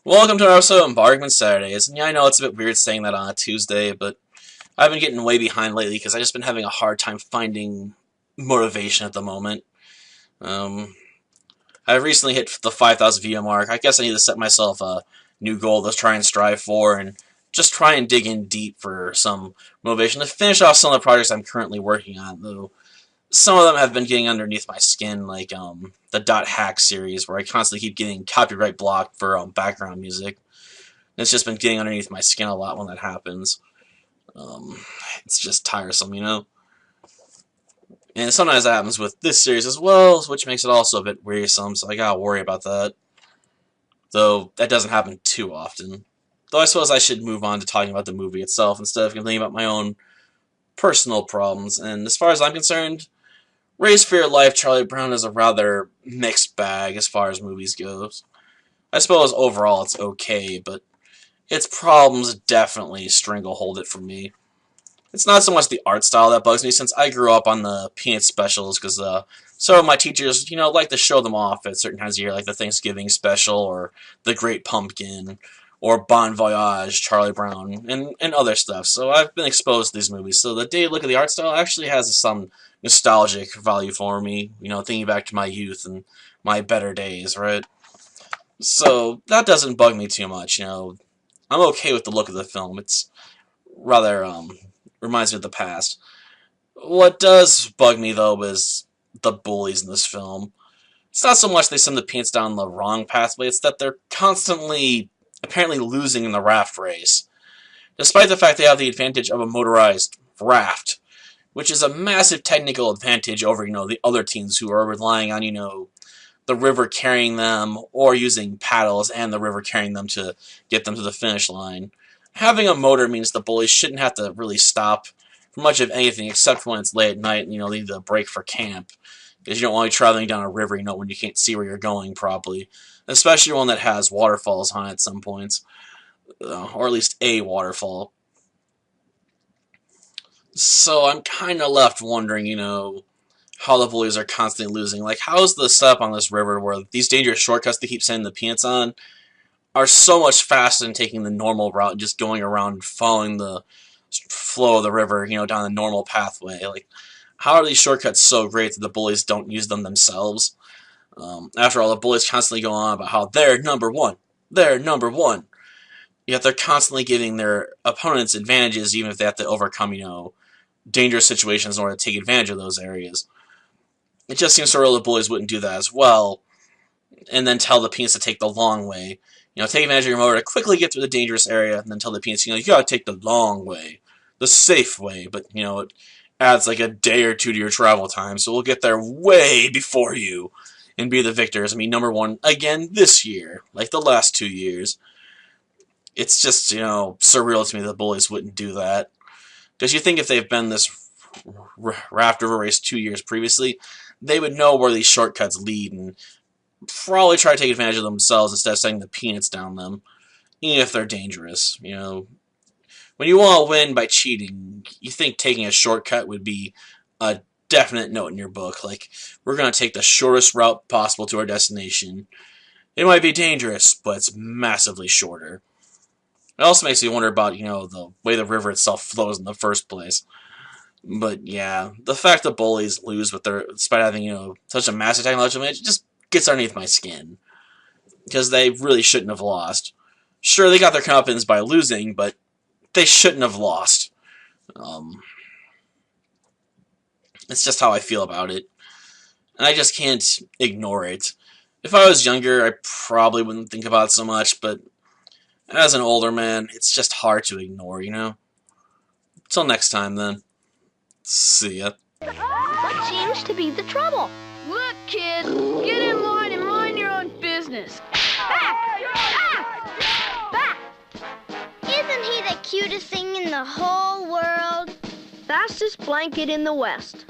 Welcome to our episode of Bargain Saturdays. And yeah, I know it's a bit weird saying that on a Tuesday, but I've been getting way behind lately because I've just been having a hard time finding motivation at the moment. Um, I recently hit the 5,000 view mark. I guess I need to set myself a new goal to try and strive for and just try and dig in deep for some motivation to finish off some of the projects I'm currently working on, though some of them have been getting underneath my skin, like the Dot Hack series, where I constantly keep getting copyright blocked for background music. It's just been getting underneath my skin a lot when that happens. Um, it's just tiresome. And sometimes that happens with this series as well, which makes it also a bit wearisome, so I gotta worry about that. Though, that doesn't happen too often. Though I suppose I should move on to talking about the movie itself instead of complaining about my own personal problems. And as far as I'm concerned, Raised for Your Life, Charlie Brown is a rather mixed bag as far as movies goes. I suppose overall it's okay, but its problems definitely stranglehold it for me. It's not so much the art style that bugs me, since I grew up on the Peanuts specials, because some of my teachers, like to show them off at certain times of year, like the Thanksgiving special, or the Great Pumpkin, or Bon Voyage, Charlie Brown, and other stuff. So I've been exposed to these movies. So the day look at the art style actually has some nostalgic value for me, thinking back to my youth and my better days, right? So that doesn't bug me too much. I'm okay with the look of the film. It's rather reminds me of the past. What does bug me though is the bullies in this film. It's not so much they send the Peanuts down the wrong pathway, it's that they're constantly apparently losing in the raft race. Despite the fact they have the advantage of a motorized raft, which is a massive technical advantage over, the other teams who are relying on, the river carrying them, or using paddles and the river carrying them to get them to the finish line. Having a motor means the bullies shouldn't have to really stop for much of anything except when it's late at night and, they need to break for camp. Because you don't want to be traveling down a river, when you can't see where you're going properly. Especially one that has waterfalls on it at some points. Or at least a waterfall. So I'm kind of left wondering, how the bullies are constantly losing. Like, how is the setup on this river where these dangerous shortcuts they keep sending the Peanuts on are so much faster than taking the normal route and just going around and following the flow of the river, down the normal pathway. Like, how are these shortcuts so great that the bullies don't use them themselves? After all, the bullies constantly go on about how they're number one. They're number one. Yet they're constantly giving their opponents advantages even if they have to overcome, dangerous situations in order to take advantage of those areas. It just seems so real the bullies wouldn't do that as well, and then tell the Peanuts to take the long way. Take advantage of your motor to quickly get through the dangerous area, and then tell the Peanuts, you gotta take the long way, the safe way, but, it adds like a day or two to your travel time, so we'll get there way before you, and be the victors. I mean, number one again this year, like the last 2 years. It's just, surreal to me that the bullies wouldn't do that. Because you think if they've been this raft river race 2 years previously, they would know where these shortcuts lead and probably try to take advantage of themselves instead of sending the Peanuts down them, even if they're dangerous. When you want to win by cheating, you think taking a shortcut would be a definite note in your book. Like, we're going to take the shortest route possible to our destination. It might be dangerous, but it's massively shorter. It also makes me wonder about, the way the river itself flows in the first place. But yeah, the fact that bullies lose despite having, such a massive technological advantage just gets underneath my skin. Because they really shouldn't have lost. Sure, they got their comeuppance by losing, but they shouldn't have lost. It's just how I feel about it. And I just can't ignore it. If I was younger, I probably wouldn't think about it so much, but as an older man, it's just hard to ignore, Till next time, then. See ya. What seems to be the trouble? Look, kid, get in line and mind your own business. Back! Ah! Back! Isn't he the cutest thing in the whole world? Fastest blanket in the West.